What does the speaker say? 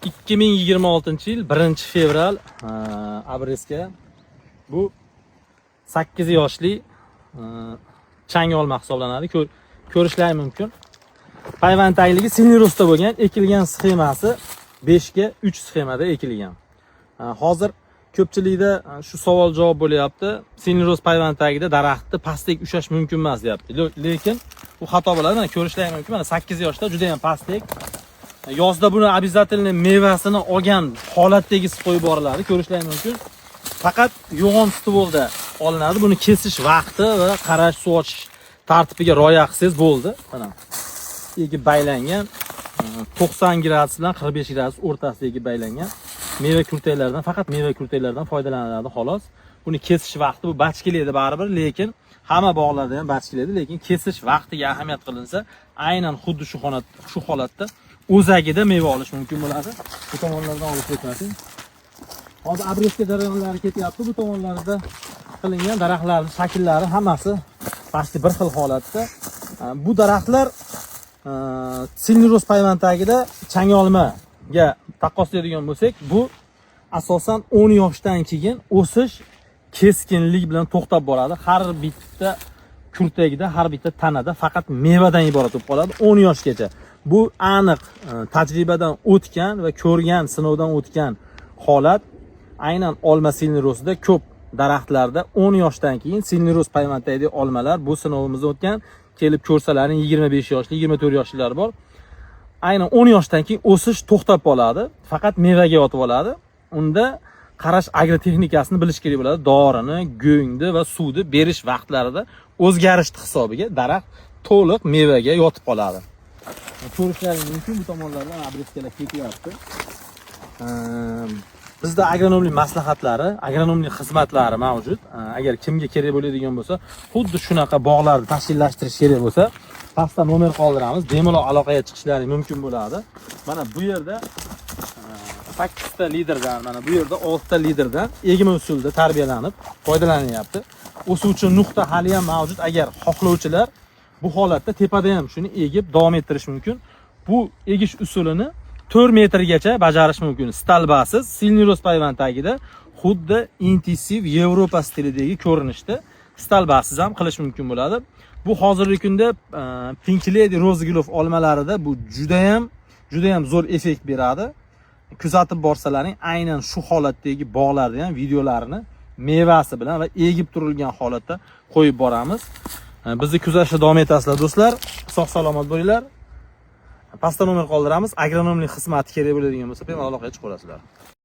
2026-yil 1-fevral abreska bu 8 yoshli chang olma hisoblanadi. Ko'rishlari mumkin. Payvand tagligi Silnirosda bo'lgan, ekilgan sxemasi 5 ga 3 sxemada ekilgan. Hozir ko'pchilikda shu savol javob bo'lyapti. Silniros payvand tagida daraxtni pastlik ushlash mumkin emas deyapti. Lekin bu xato bo'ladi. Mana ko'rishlari mumkin. Mana 8 yoshda juda ham pastlik. Yozda buni обязательно mevasini olgan holatdagi qo'yib boriladi. Ko'rishlari mumkin. Faqat yo'g'on stvolda olinadi. Buni kesish vaqti va qarash, suv ochish tartibiga rioya qilsangiz bo'ldi. Mana egib baylangan 90 gradus bilan 45 gradus o'rtasida egib baylangan meva kurtaklardan, faqat meva kurtaklardan foydalaniladi xolos. Buni kesish vaqti bu bach keladi baribir, lekin hamma bog'larda ham bach keladi, lekin kesish vaqtiga ahamiyat qilinsa, aynan xuddi shu holatda o'zagida meva olish mumkin bo'ladi. Bu tomonlardan olib o'tmasin. Hozir abreska jarayonlari ketyapti. Bu tomonlarda qilingan daraxtlarning shakllari hammasi pastli bir xil holatda. Bu daraxtlar Silniros payvand tagida chang olmaga taqqoslaydigan bo'lsak, bu asosan 10 yoshdan keyin o'sish keskinlik bilan to'xtab boradi. Har bitta kurtagida, har bitta tanada faqat mevadan iborat bo'lib qoladi 10 yoshgacha. Bu aniq tajribadan o'tgan va ko'rgan, sinovdan o'tgan holat. Aynan olma Silnirosda ko'p daraxtlarda 10 yoshdan keyin Silniros payvand tagidagi olmalar bu sinovimizda o'tgan. Kelib ko'rsalaring 25 yoshli, 24 yoshlilar bor. Aynan 10 yoshdan keyin o'sish to'xtab qoladi. Faqat mevaga yotib oladi. Unda qarash agrotexnikasini bilish kerak bo'ladi. Dorini, go'ngni va suvni berish vaqtlarida o'zgarish hisobiga daraxt to'liq mevaga yotib qoladi. Ko'rishlaringiz mumkin, bu tomonlardan abreskalar ketyapti. Bizda agronomlik maslahatlari, agronomlik xizmatlari mavjud. Agar kimga kerak bo'ladigan bo'lsa, xuddi shunaqa bog'larni tashkillashtirish kerak bo'lsa, pastda nomer qoldiramiz. Bemalol aloqaga chiqishlari mumkin bo'ladi. Mana bu yerda 8 ta liderdan, mana bu yerda 6 ta liderdan egma usulda tarbiyalanib foydalanyapti. O'suvchi nuqta hali ham mavjud. Agar xohlovchilar bu holatda tepada ham shuni egib davom ettirish mumkin. Bu egish usulini 4 metrgacha bajarish mumkin. Stalbasiz, Silniros payvand tagida xuddi intensiv Yevropa stilidagi ko'rinishda stalbasiz ham qilish mumkin bo'ladi. Bu hozirgi kunda Pink Lady Rozgilov olmalarida bu juda ham zo'r effekt beradi. Kuzatib borsalaring, aynan shu holatdagi bog'larda ham videolarini mevasi bilan va egib turilgan holatda qo'yib boramiz. Bizni kuzatishda davom etasizlar do'stlar. Sog' salomat bo'linglar. Pastda nomer qoldiramiz. Agronomlik xizmati kerak bo'ladigan bo'lsa, bemalol aloqaga chiqaverasizlar.